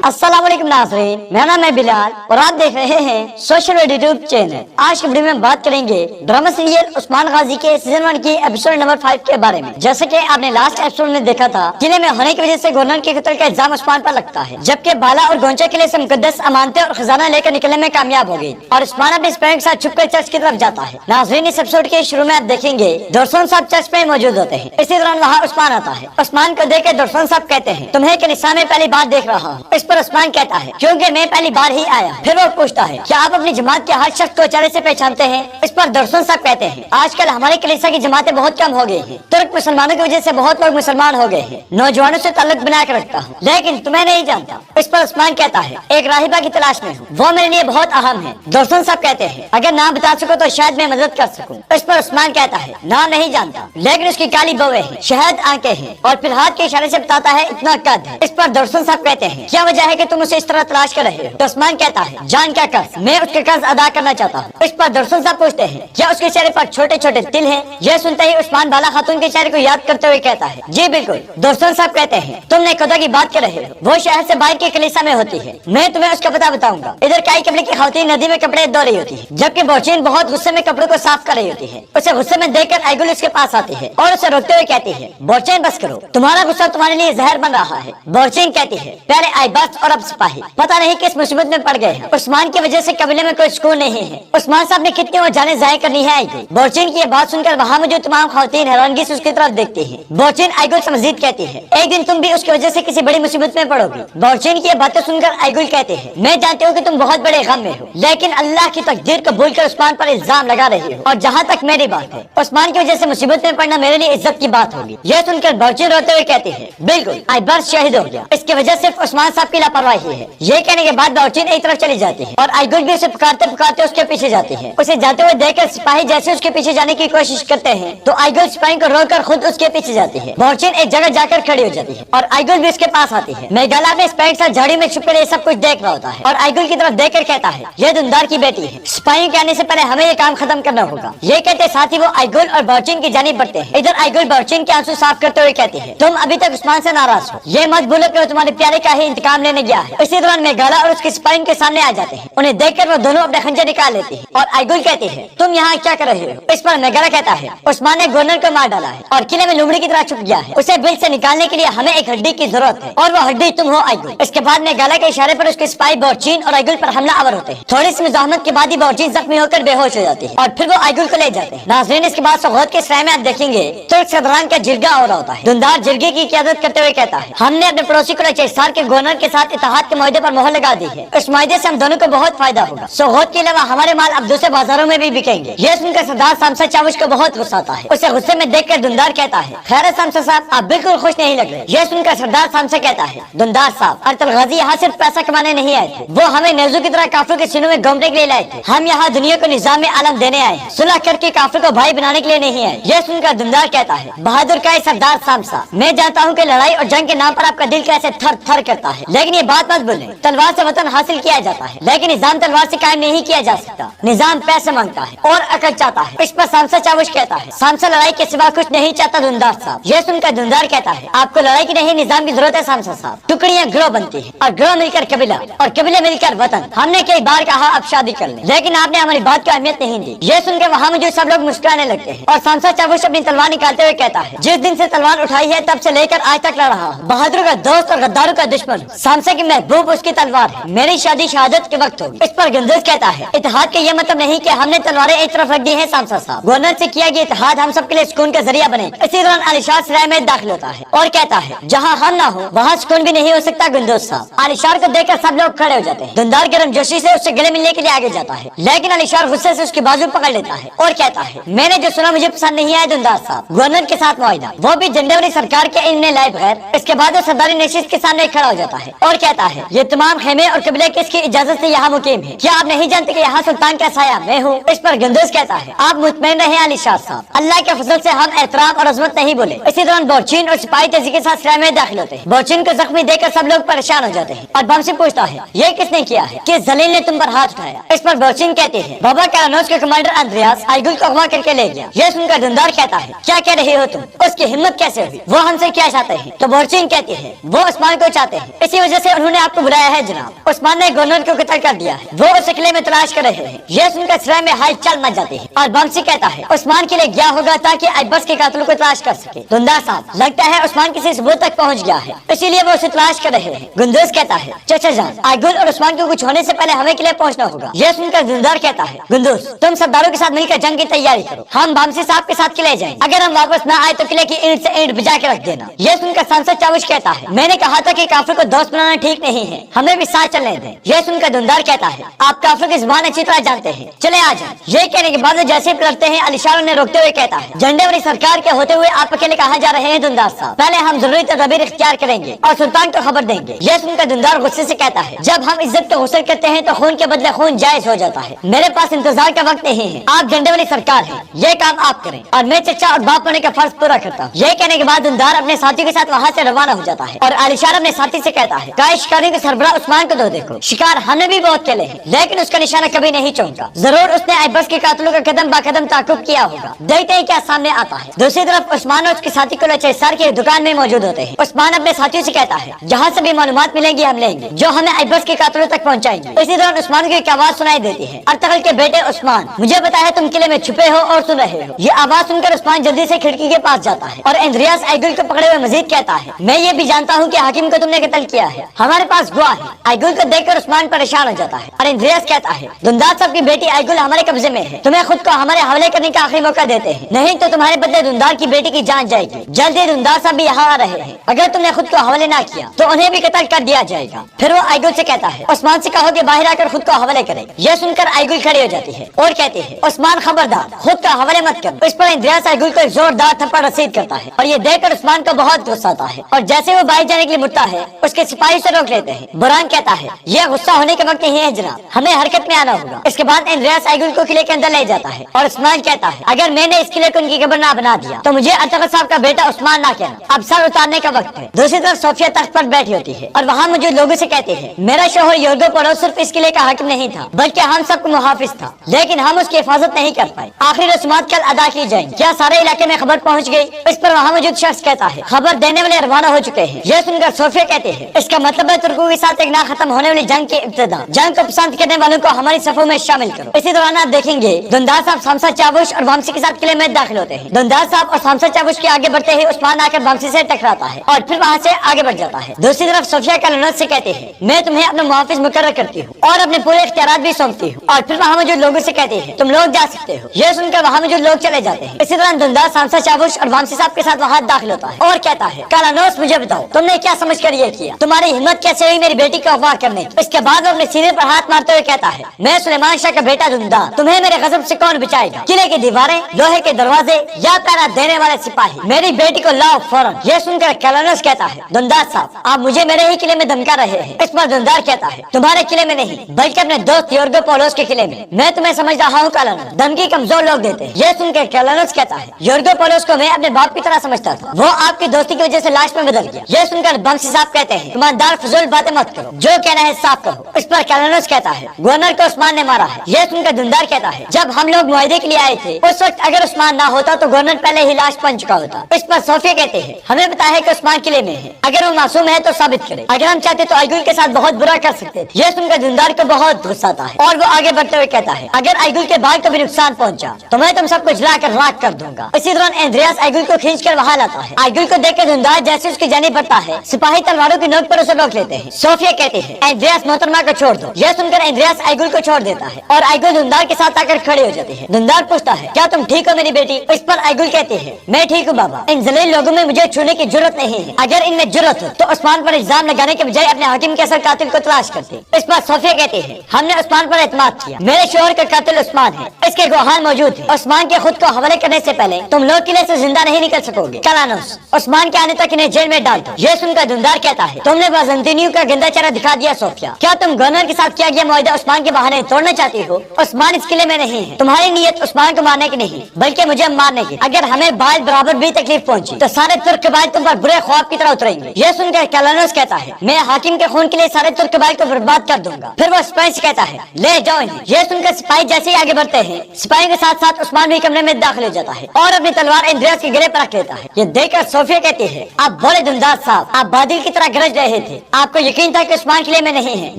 अस्सलाम वालेकुम नाज़रीन, मेरा नाम है बिलाल और आप देख रहे हैं सोशल यूट्यूब चैनल। आज की वीडियो में बात करेंगे ड्रामा सीरियल उस्मान गाजी के सीजन 1 की एपिसोड नंबर 5 के बारे में। जैसे कि आपने लास्ट एपिसोड में देखा था, किले में होने की वजह से गवर्नर के कत्ल का इल्जाम उस्मान पर लगता है, जबकि बाला और गोंचा किले से मुकद्दस अमानतें और खजाना लेकर निकलने में कामयाब हो गई और उस्मान अपने स्पैन के साथ छुपकर चर्च की तरफ जाता है। नाज़रीन, इस एपिसोड के शुरू में आप देखेंगे दर्शन साहब चर्च में मौजूद होते हैं। इसी दौरान वहाँ उस्मान आता है। उस्मान को देख दर्शन साहब कहते हैं, तुम्हें कलीसिया में पहली बार देख रहा हूँ। इस पर उस्मान कहता है, क्योंकि मैं पहली बार ही आया। फिर वो पूछता है, क्या आप अपनी जमात के हर शख्स को चेहरे से पहचानते हैं? इस पर दर्शन साहब कहते हैं, आजकल हमारे कलीसिया की जमातें बहुत कम हो गई हैं। तुर्क मुसलमानों की वजह से बहुत लोग मुसलमान हो गए हैं। नौजवानों से ताल्लुक बना कर रखता हूँ, लेकिन तुम्हें नहीं जानता। इस पर उस्मान कहता है, एक राहिबा की तलाश में हूँ, वो मेरे लिए बहुत अहम है। दर्शन साहब कहते हैं, अगर नाम बता सको तो शायद मैं मदद कर सकूँ। इस पर उस्मान कहता है, नाम नहीं जानता, लेकिन उसकी काली बौएं हैं, शहद आंखें हैं और फिर हाथ के इशारे से बताता है इतना कद है। इस पर दर्शन साहब कहते हैं, क्या वजह है कि तुम उसे इस तरह तलाश कर रहे हो? तो उस्मान कहता है, जान का कर्ज, मैं उसके कर्ज अदा करना चाहता हूँ। इस पर दर्शन साहब पूछते हैं, क्या उसके चेहरे पर छोटे छोटे तिल हैं? यह सुनते ही उस्मान बाला खातून के चेहरे को याद करते हुए कहता है, जी बिल्कुल। दर्शन साहब कहते हैं, तुमने खुदा की बात कर रहे हो, वो शहर से बाहर के कलीसिया में होती है, मैं तुम्हें उसका पता बताऊंगा। इधर काई कपड़े की खातून नदी में कपड़े धो रही होती है, जबकि बोचीन बहुत गुस्से में कपड़ों को साफ कर रही होती है। उसे गुस्से में देखकर आइगुल उसके पास आती है और उसे रोकते हुए कहती है, बोचीन बस करो, तुम्हारा गुस्सा तुम्हारे लिए जहर बन रहा है। बोचीन कहती है, पहले आई बस और अब सिपाही, पता नहीं किस मुसीबत में पड़ गए हैं। उस्मान की वजह से कबीले में कोई सुकून नहीं है। उस्मान साहब ने कितनी वो जाने जाया करनी है आइगुल। बोचीन की ये बात सुनकर वहाँ मौजूद तमाम खातून हैरानगी से उसकी तरफ देखती है। बोचीन आइगुल से मजीद कहती है, एक दिन तुम भी उसकी वजह से किसी बड़ी मुसीबत में पड़ोगी। बोचीन की ये बातें सुनकर आइगुल कहते हैं, मैं जानती हूँ कि तुम बहुत बड़े गम में हो, लेकिन अल्लाह की तकदीर को भूलकर उस्मान पर इल्जाम लगा रही हो। और जहाँ तक मेरी बात है, उस्मान की वजह से मुसीबत में पड़ना मेरे लिए इज्जत की बात होगी। यह सुनकर बोचीन रोते हुए कहती है, बिल्कुल, आइबर शहीद हो गया, इसकी वजह सिर्फ उस्मान साहब की लापरवाही है। ये कहने के बाद बोचीन एक तरफ चली जाती है और आइगुल भी उसे पुकारते पुकारते उसके पीछे जाती है। उसे जाते हुए देखकर सिपाही जैसे उसके पीछे जाने की कोशिश करते हैं तो आइगुल सिपाही को रोककर खुद उसके पीछे जाती है। बोचीन एक जगह जाकर खड़ी हो जाती है और आइगुल भी उसके पास आती है। मेघाला अपने सिपाही के साथ झाड़ी में छुपकर ये सब कुछ देख रहा होता है और आइगुल की तरफ देखकर कहता है, यह दुंदार की बेटी है, सिपाही के आने से पहले हमें ये काम खत्म करना होगा। ये कहते साथ ही वो आइगुल और बोचीन की जानिब बढ़ते हैं। इधर आइगुल बोचीन के आंसू साफ करते हुए कहती है, तुम अभी तक उस्मान से नाराज हो, ये मत भूलो कि वो तुम्हारे प्यारे का ही इंतकाम लेने गया है। इसी दौरान मेघाला और उसके सिपाही के सामने आ जाते हैं। उन्हें देखकर वो दोनों अपने खंजर निकाल लेते हैं और आइगुल कहती है, तुम यहाँ क्या कर रहे हो? इस पर मेघाला कहता है, उस्मान ने गवर्नर को मार डाला है और किले में लुमड़ी की तरह छुप गया है, उसे बिल से निकालने के लिए हमें एक हड्डी की जरूरत है और वो हड्डी तुम हो आइगुल। इसके बाद मेघाला के इशारे पर उसके सिपाही बोचीन और आइगुल पर हमला आवर होते हैं। थोड़ी सी मुजाहमत के बाद ही बोचीन जख्मी होकर बेहोश हो जाती है और फिर वो आइगुल को ले जाते हैं। नाज़रीन, इसके बाद सोगोत के सराय में आप देखेंगे तुर्क सरदारान का जिरगा हो रहा होता है। दुंदार जिरगे की क़यादत करते हुए कहता है, हमने अपने पड़ोसी कुरैशिस्तान के गवर्नर के साथ इत्तेहाद के मुआहदे पर मोहर लगा दी है। इस मुआहदे से हम दोनों को बहुत फायदा होगा। सोगोत के अलावा हमारे माल अब दूसरे बाजारों में भी बिकेंगे। ये सुनकर सरदार सामसा चावुश को बहुत गुस्सा आता है। उसे गुस्से में देखकर दुंदार कहता है, खैर सामसा साहब, आप बिल्कुल खुश नहीं लग रहे। यह सुनकर सरदार सामसा कहता है, दुंदार साहब, ertugrul गाजी यहाँ सिर्फ पैसा कमाने नहीं आए थे, वो हमें नेज़ू की तरह काफिरों के सीनों में घोंपने के लिए लाए थे। हम यहाँ दुनिया को निजाम में आलम देने आए हैं, सुलह करके काफिर को भाई बनाने के लिए नहीं आए। यह सुनकर दुंदार कहता है, बहादुर का सरदार सामसा, मैं जानता हूँ कि लड़ाई और जंग के नाम पर आपका दिल कैसे थर थर करता है, लेकिन ये बात मत भूलें, तलवार से वतन हासिल किया जाता है, लेकिन निजाम तलवार से कायम नहीं किया जा सकता। निजाम पैसे मांगता है और अकल चाहता है। इस पर सामसा चावुश कहता है, सामसा लड़ाई के सिवा कुछ नहीं चाहता दुंदार साहब। यह सुनकर दुंदार कहता है, आपको लड़ाई की नहीं निजाम की जरूरत है सामसा साहब। टुकड़ियाँ ग्रोह बनती है और ग्रोह मिलकर कबीला और कबीले मिलकर वतन। हमने कई बार कहा अब शादी कर लें, लेकिन आपने हमारी बात को अहमियत नहीं दी। यह सुनकर वहाँ मुझे सब लोग मुस्कुराने लगते हैं और सामसा चावुश अपनी तलवार निकालते हुए कहता है, जिस दिन से तलवार उठाई है तब से लेकर आज तक लड़ रहा हूँ। बहादुर का दोस्त और गद्दारों का दुश्मन, सामसा की महबूब उसकी तलवार है। मेरी शादी शहादत के वक्त होगी। इस पर गंदज कहता है, इत्तेहाद का यह मतलब नहीं कि हमने तलवारें एक तरफ रख दी हैं सामसा साहब। गवर्नर से किया गया इत्तेहाद हम सबके लिए सुकून का जरिया बने। इसी दौरान अलीशार सराय में दाखिल होता है और कहता है, जहाँ हम ना हो वहाँ सुकून भी नहीं हो सकता गुंदोज साहब। अलीशार को देखकर सब लोग खड़े हो जाते हैं। दुंदार गर्मजोशी से उससे गले मिलने के लिए आगे जाता है, लेकिन अलीशार गुस्से से उसकी बाजू पकड़ लेता है और कहता है, मैंने जो सुना मुझे पसंद नहीं आया दुंदार साहब। गवर्नर के साथ मुआहिदा, वो भी झंडे वाली सरकार के इल्म लाए बगैर। इसके बाद वो सरदारी नशिस्त के सामने खड़ा हो जाता है और कहता है, ये तमाम खेमे और कबीले किसकी इजाजत से यहाँ मुकीम है? क्या आप नहीं जानते कि यहाँ सुल्तान का साया मैं हूँ? इस पर गंदोज कहता है, आप मुतमईन रहे अलीशार साहब, अल्लाह के फजल से हम एहतराम और अजमत नहीं बोले। इसी दौरान बोचीन और सिपाही तेजी के साथ सराय में दाखिल होते हैं। बोचीन को जख्मी देखकर सब लोग परेशान हो जाते हैं और बम से पूछता है, ये किसने किया है? किस जलील ने तुम पर हाथ उठाया? इस पर बोचीन कहते हैं, बाबा कारानोस के कमांडर अंद्रियास आइगुल को अगवा करके ले गया। यह सुनकर दुंदार कहता है, क्या कह रहे हो तुम? उसकी हिम्मत कैसे हुई? वो हमसे क्या चाहते हैं? तो बोचीन कहती है, वो उस्मान को चाहते हैं, इसी वजह वजह से उन्होंने आपको बुलाया है जनाब। उस्मान ने गवर्नर को कत्ल कर दिया है, वो उस किले में तलाश कर रहे हैं। ये सुनकर सराय में हाल चाल मच जाती है और बमसी कहता है उस्मान के लिए गया होगा ताकि अब्बास के कातिल को तलाश कर सके। दुंदार साहब, लगता है उस्मान किसी सबूत तक पहुंच गया है, इसीलिए वो उसे तलाश कर रहे हैं। गुंदूज कहता है चाचा जान, अरतुगरुल और उस्मान को कुछ होने से पहले हमें किले पहुंचना होगा। ये सुनकर दुंदार कहता है गुंदूज, तुम सरदारों के साथ मिलकर जंग की तैयारी करो, हम बमसी साहब के साथ किले जाएंगे। अगर हम वापस न आए तो किले की ईंट से ईंट बजा के रख देना। ये सुनकर सांसद चावुश कहता है मैंने कहा था कि काफिर को दोस्त बनाना ठीक नहीं है, हमें भी साथ चलने दें। यह सुनकर दुंदार कहता है आप काफिर की जुबान अच्छी तरह जानते हैं, चले आ जाएं। ये कहने के बाद जैसे ही पलटते हैं अलीशार उन्हें रोकते हुए कहता है झंडे वाली सरकार के होते हुए आप अकेले कहाँ जा रहे हैं दुंदार साहब, पहले हम जरूरी तदबीर इख्तियार करेंगे और सुल्तान को खबर देंगे। यह सुनकर दुंदार गुस्से से कहता है जब हम इज्जत को गुस्ल करते हैं तो खून के बदले खून जायज हो जाता है, मेरे पास इंतजार का वक्त नहीं है, आप झंडे वाली सरकार है, ये काम आप करें और मैं चचा और बाप होने का फर्ज पूरा करता हूँ। ये कहने के बाद दुंदार अपने साथियों के साथ वहाँ से रवाना हो जाता है और अलीशार अपने साथी से कहता है काय शिकारियों के सरबराह उस्मान को दो देखो, शिकार हमने भी बहुत खेले हैं लेकिन उसका निशाना कभी नहीं चौंका, जरूर उसने अब्बास के कातिलों का कदम ब कदम ताकुब किया होगा। देखते हैं क्या सामने आता है। दूसरी तरफ उस्मान और उसके साथी को सर की दुकान में मौजूद होते हैं। उस्मान अपने साथियों से कहता है जहाँ से भी मालूमात मिलेंगी हम लेंगे जो हमें अब्बास के कातिलों तक पहुँचाएंगे। इसी दौरान उस्मान की एक आवाज सुनाई देती है अर्तुगरुल के बेटे उस्मान, मुझे पता है तुम किले में छुपे हो और सुन रहे हो। ये आवाज सुनकर उस्मान जल्दी से खिड़की के पास जाता है और इंद्रियास अर्तुगरुल को पकड़े हुए मजीद कहता है मैं ये भी जानता हूँ कि हाकिम को तुमने कत्ल किया है, हमारे पास गवाह है। अर्तुगरुल को देखकर उस्मान परेशान हो जाता है और इंद्रियास कहता है दुंदार साहब की बेटी अर्तुगरुल हमारे कब्जे में है, तुम्हें खुद को हमारे हवाले करने का आखिरी मौका देते हैं, नहीं तो तुम्हारे बदले दुंदार की बेटी की जान जाएगी। जल्दी दुंदार साहब भी यहाँ आ रहे हैं, अगर तुमने खुद को हवाले ना किया तो उन्हें भी कत्ल कर दिया जाएगा। फिर वो अर्तुगरुल से कहता है उस्मान से कहो कि बाहर आकर खुद को हवाले करे। यह सुनकर अर्तुगरुल खड़ी हो जाती है और कहती है उस्मान खबरदार, खुद का हवाले मत कर। इस पर इंद्रियास अर्तुगरुल को एक जोरदार थप्पड़ रसीद करता है और ये देखकर उस्मान को बहुत गुस्सा आता है और जैसे वो बाहर जाने के लिए मुड़ता है उसके सिपाही से रोक लेते हैं। बुरहान कहता है यह गुस्सा होने के वक्त नहीं है जनाब, हमें हरकत में आना होगा। इसके बाद इंद्रियास अर्तुगरुल को किले के अंदर ले जाता है और उस्मान कहता है अगर मैंने इस किले को उनकी कब्र ना बना दिया तो मुझे अर्तुगरुल साहब का बेटा उस्मान ना कहना, अब सर उतारने का वक्त है। दूसरी तरफ सोफिया तख्त पर बैठी होती है और वहाँ मौजूद लोगों से कहती है मेरा शोहर योर्गो पड़ोस सिर्फ इस किले का हाकिम नहीं था बल्कि हम सबको मुहाफिज था, लेकिन हम उसकी हिफाजत नहीं कर पाए। आखिरी रस्मात कल अदा की जाएंगी, क्या सारे इलाके में खबर पहुँच गई? इस पर वहाँ मौजूद शख्स कहता है खबर देने वाले रवाना हो चुके हैं। यह सुनकर सोफिया कहते हैं इसका मतलब है तुर्कों के साथ एक ना खत्म होने वाली जंग की इब्तिदा, जंग को पसंद करने वालों को हमारी सफों में शामिल करो। इसी दौरान आप देखेंगे दुंदार साहब सांसद चावुश और बमसी के साथ किले में दाखिल होते हैं। दुंदार साहब और सांसद चावुश के आगे बढ़ते ही उस्मान आकर बमसी से टकराता है और फिर वहाँ से आगे बढ़ जाता है। दूसरी तरफ सोफिया कलनत से कहते हैं मैं तुम्हें अपना मुहाफिज मुकर्रर करती हूँ और अपने पूरे इख्तियारात भी सौंपती हूँ और फिर वहाँ मौजूद लोगों से कहते हैं तुम लोग जा सकते हो। यह सुनकर वहाँ मौजूद लोग चले जाते हैं। इसी दौरान दुंदार सांसद चावुश और बमसी साहब के साथ वहाँ दाखिल होता है और कहता है कालानोस मुझे बताओ तुमने क्या समझ कर ये किया, तुम्हारी हिम्मत कैसे हुई मेरी बेटी को अगवा करने की? इसके बाद वो अपने सीने पर हाथ मारते हुए कहता है मैं सुलेमान शाह का बेटा दुंदार, तुम्हें मेरे गजब से कौन बचाएगा? किले की दीवारें, लोहे के दरवाजे या पहरा देने वाले सिपाही, मेरी बेटी को लाओ फौरन। यह सुनकर कालानोस कहता है दुंदार साहब आप मुझे मेरे ही किले में धमका रहे हैं। इस पर दुंदार कहता है तुम्हारे किले में नहीं बल्कि अपने दोस्त योर्गो पौलोस के किले में, मैं तुम्हें समझ रहा हूँ कालानोस, धमकी कमजोर लोग देते हैं। यह सुनकर कालानोस कहता है योर्गो पौलोस को मैं अपने बाप की तरह समझता था, वो आपकी दोस्ती की वजह से लाश में बदल गया। यह सुनकर बमसी साहब कहते हैं ईमानदार फजूल बातें मत करो, जो कहना है साफ कहो। इस पर कालानोस कहता है गवर्नर को उस्मान ने मारा है। यह सुनकर दुंदार कहता है जब हम लोग मुआहदे के लिए आए थे उस वक्त अगर उस्मान ना होता तो गवर्नर पहले ही लाश बन चुका होता। इस पर सोफिया कहते हैं हमें पता है कि उस्मान किले में है, अगर वो मासूम है तो साबित करे, अगर हम चाहते तो अर्तुगरुल के साथ बहुत बुरा कर सकते थे। यह सुनकर दुंदार को बहुत गुस्सा आता है और वो आगे बढ़ते हुए कहता है अगर अर्तुगरुल के भाग को भी नुकसान पहुंचा तो मैं तुम सबको जला कर राख कर दूंगा। इसी दौरान इंद्रियास अर्तुगरुल को खींच कर वहाँ लाता है। अर्तुगरुल को देखकर दुंदार जैसे उसकी जानी बढ़ता है सिपाही तलवारों की नोक पर उसे रोक लेते हैं। सोफिया कहते हैं इंद्रियास मोहतरमा को छोड़ दो। यह सुनकर इंद्रियास अर्तुगरुल को छोड़ देता है और अर्तुगरुल दुंदार के साथ आकर खड़े हो जाते हैं। दुंदार पूछता है क्या तुम ठीक हो मेरी बेटी? इस पर अर्तुगरुल कहते हैं मैं ठीक हूँ बाबा, इन जलील लोगों में मुझे छूने की जरूरत नहीं है, अगर इनमें जरूरत हो तो उस्मान पर इल्जाम लगाने के बजाय अपने हाकिम के असल कातिल को तलाश करते। इस पर सोफिया कहते हैं हमने उस्मान पर एतमाद किया, मेरे शोहर का कातिल उस्मान है, इसके गवाहान मौजूद है। उस्मान के खुद को हवाले करने से पहले तुम लोग किले से जिंदा नहीं निकल सकोगे। कालानोस उस्मान के आने तक इन्हें जेल में डाल दो। यह सुनकर दुंदार कहता है तुमने बाज़ंतीनियों का गंदा चेहरा दिखा दिया सोफिया, क्या तुम गवर्नर के साथ किया गया मुआहदा उस्मान के बहाने तोड़ना चाहती हो? उस्मान इस किले में नहीं है, तुम्हारी नीयत उस्मान को मारने की नहीं बल्कि मुझे मारने की। अगर हमें बाल बराबर भी तकलीफ पहुंची तो सारे तुर्क कबाइल तुम पर बुरे ख्वाब की तरह उतरेंगे। यह सुनकर कालानोस कहता है मैं हाकिम के खून के लिए सारे तुर्क कबाइल को बर्बाद कर दूंगा। फिर वो सिपाही से कहता है ले जाओ इन्हें। यह सुनकर सिपाही जैसे ही आगे बढ़ते हैं सिपाही के साथ साथ उस्मान भी कमरे में दाखिल हो जाता है और अपनी तलवार इंद्रियास के गले पर रख लेता है। ये देखकर सोफिया कहती है आप बोले दुंदार साहब, आप बादल की तरह गरज रहे थे। आपको यकीन था कि उस्मान किले में नहीं है।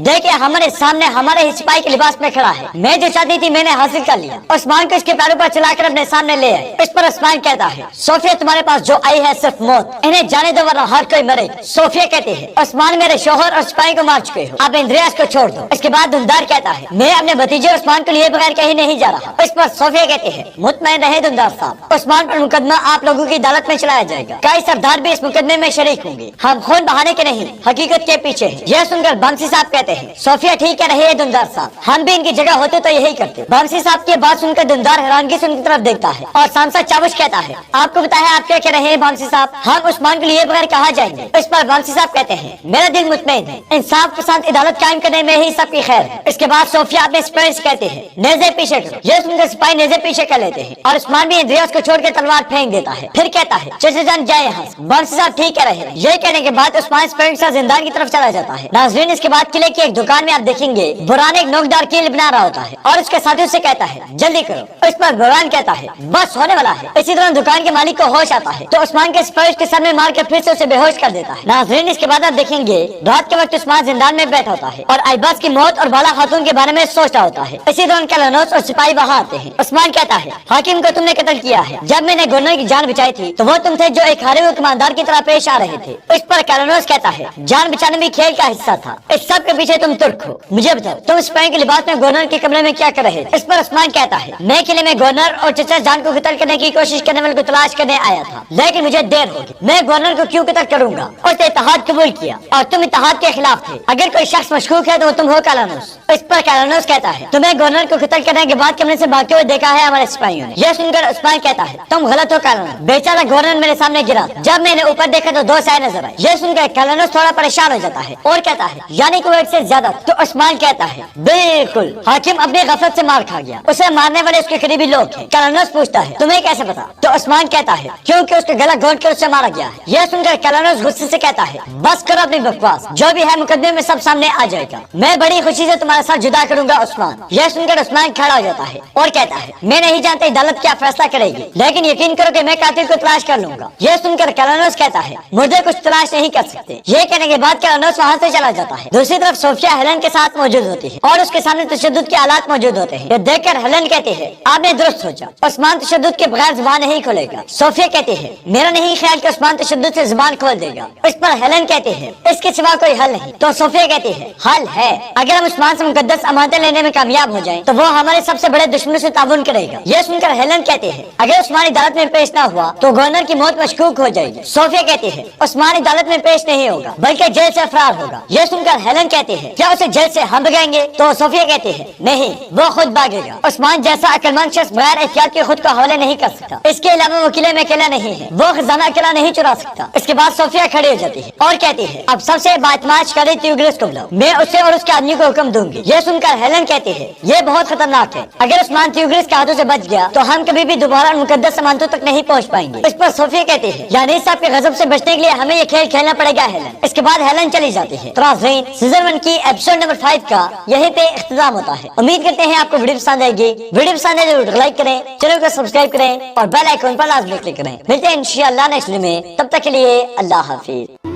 देखिए हमारे सामने हमारे ही सिपाही के लिबास में खड़ा है। मैं जो चाहती थी मैंने हासिल कर लिया। उस्मान को इसके पैरों पर चलाकर अपने सामने ले आए। इस पर उस्मान कहता है, सोफिया तुम्हारे पास जो आई है सिर्फ मौत, इन्हें जाने दो वरना हर कोई मरे। सोफिया कहती है, उस्मान मेरे शोहर और सिपाही को मार चुके हो, अब इंद्रियास को छोड़ दो। इसके बाद दुनदार कहता है, मैं अपने भतीजे उस्मान को लिए बगैर कहीं नहीं जा रहा। इस पर सोफिया कहती है, मुतमईन रहे दुनदार साहब, उस्मान पर मुकदमा आप लोगों की अदालत में चलाया जाएगा। कई सरदार भी इस मुकदमे में शरीक होंगे। हम खून बहाने के नहीं हकीकत के पीछे हैं। यह सुनकर बमसी साहब कहते हैं, सोफिया ठीक है रही है दुनदार साहब, हम भी इनकी जगह होते तो यही करते। बमसी साहब की बात सुनकर दुनदार हैरानगी से उनकी तरफ देखता है और सांसद चावुश कहता है, आपको बताया आप क्या कह रहे हैं बमसी साहब, हम उस्मान को लिए बगैर कहाँ जाएंगे। इस पर बमसी साहब कहते हैं, मेरा दिल मुतमईन है, इंसाफ पसंद अदालत कायम करने में ही सबकी खैर है। इसके बाद सोफिया अपने सिपाही से कहते हैं, नेज़े पीछे करो। यह सुनकर सिपाही नेज़े पीछे कर लेते हैं और उस्मान भी इंद्रियास को छोड़कर तलवार फेंक देता है। फिर कहता है, चचे जान जाए यहाँ से। बमसी साहब ठीक कह रहे हैं। यह कहने के बाद उस्मान सिपाही के साथ जिंदान की तरफ चला जाता है। नाज़रीन इसके बाद किले की एक दुकान में आप देखेंगे बुरान एक नोकदार कील बना रहा होता है और उसके साथियों से कहता है, जल्दी करो। इस पर बुरान कहता है, बस होने वाला है। इसी तरह दुकान के मालिक को होश आता है तो उस्मान के सिपाही उसके सर में मार कर फिर से उसे बेहोश कर देता है। नाज़रीन इसके बाद आप देखेंगे रात के वक्त उस्मान जिंदान में बैठा होता है और आइबास की मौत और बाला खातून के बारे में सोच रहा होता है। इसी दौरान कलनोस और सिपाही वहाँ आते हैं। उस्मान कहता है, हाकिम को तुमने कत्ल किया है, जब मैंने गवर्नर की जान बचाई थी तो वो तुम थे जो एक हारे हुए कमांडर की तरह पेश आ रहे थे। इस पर कलनोस कहता है, जान बचाने भी खेल का हिस्सा था, इस सब के पीछे तुम तुर्क हो। मुझे बताओ तुम सिपाही के लिबास में गवर्नर के कमरे में क्या कर रहे थे। इस पर उस्मान कहता है, मैं किले में गवर्नर और चचा जान को कत्ल करने की कोशिश करने वाले को तलाश करने आया था, लेकिन मुझे देर होगी। मैं गवर्नर को क्यों कत्ल करूंगा। उसने इत्तेहाद कबूल किया और तुम इत्तेहाद के खिलाफ थे। अगर कोई शख्स मशकूक है तो तुम हो कलनोस। इस पर कलनोस कहता है, तुम्हें गवर्नर को कत्ल करने के बाद कमरे से भागते हुए देखा है हमारे सिपाहियों ने। यह सुनकर उस्मान कहता है, तुम गलत हो कलनोस, बेचारा गवर्नर मेरे सामने गिरा, जब मैंने ऊपर देखा तो दो साए नजर आए। यह सुनकर कलनोस थोड़ा परेशान हो जाता है और कहता है, यानी कि वो एक से ज्यादा। तो उस्मान कहता है, बिल्कुल, हाकिम अपनी गफलत से मार खा गया, उसे मारने वाले उसके करीबी लोग हैं। कलनोस पूछता है, तुम्हें कैसे पता। तो उस्मान कहता है, क्योंकि उसका गला घोंट कर उसे मारा गया है। यह सुनकर कलनोस गुस्से से कहता है, बस करो अपनी बकवास, जो भी है मुकदमे में सब सामने आ जाएगा, मैं बड़ी खुशी से तुम्हारे साथ जुदा करूंगा उस्मान। यह सुनकर उस्मान खड़ा हो जाता है और कहता है, मैं नहीं जानता अदालत क्या फैसला करेगी, लेकिन यकीन करो कि मैं कातिल को तलाश कर लूंगा। यह सुनकर कलनोस कहता है, मुझे कुछ तलाश नहीं कर सकते। यह कहने के बाद कलनोस वहाँ से चला जाता है। दूसरी तरफ सोफिया हेलन के साथ मौजूद होती है और उसके सामने तशद्दुद के हालात मौजूद होते हैं। यह देखकर हेलन कहती है, आपने दुरुस्त सोचा, उस्मान तशद्दुद के बगैर जुबान नहीं खोलेगा। सोफिया कहती है, मेरा नहीं ख्याल कि उस्मान तशद्दुद से जुबान खोल देगा। इस पर हेलन कहती है, इसके सिवा कोई हल नहीं। तो सोफिया कहती है, हल है, अगर हम उस्मान से मुकद्दस अमानतें लेने में कामयाब हो जाएं, तो वो हमारे सबसे बड़े दुश्मनों से ताउन करेगा। यह सुनकर हेलन कहती है, अगर उस्मान अदालत में पेश ना हुआ तो गवर्नर की मौत मशकूक हो जाएगी। सोफिया कहती है, उस्मान अदालत में पेश नहीं होगा बल्कि जेल से फरार होगा। यह सुनकर हेलन कहती है, क्या उसे जेल से हम भगाएंगे। तो सोफिया कहती है, नहीं, वो खुद भागेगा। उस्मान जैसा अक्लमंद शख्स बगैर एहतियात के खुद को हवाले नहीं कर सकता। इसके अलावा वो किले में अकेला नहीं है, वो खजाना अकेला नहीं चुरा सकता। इसके बाद सोफिया खड़ी हो जाती है और कहती है, अब सबसे बातमाश करे त्यूग्रिस को बुलाओ, मैं उसे और उसके आदमी को हुक्म दूंगी। यह सुनकर हेलन कहती है, ये बहुत खतरनाक है, अगर उस्मान त्यूग्रिस के हाथों से बच गया तो हम कभी भी दोबारा मुकद्दस अमानतों तक नहीं पहुंच पाएंगे। इस पर सोफिया कहती है, यानी साहब के गजब से बचने के लिए हमें ये खेल खेलना पड़ेगा हेलन। इसके बाद हेलन चली जाती है। नाज़रीन सीजन 1 की एपिसोड नंबर 5 का यहीं पे इख्तिताम होता है। उम्मीद करते हैं आपको वीडियो पसंद आएगी। वीडियो पसंद आए जरूर लाइक करें, चैनल को सब्सक्राइब करें और बेल आइकन पर लाजमी क्लिक करें। मिलते हैं इंशाअल्लाह नेक्स्ट वीडियो में, तब तक के लिए अल्लाह हाफिज।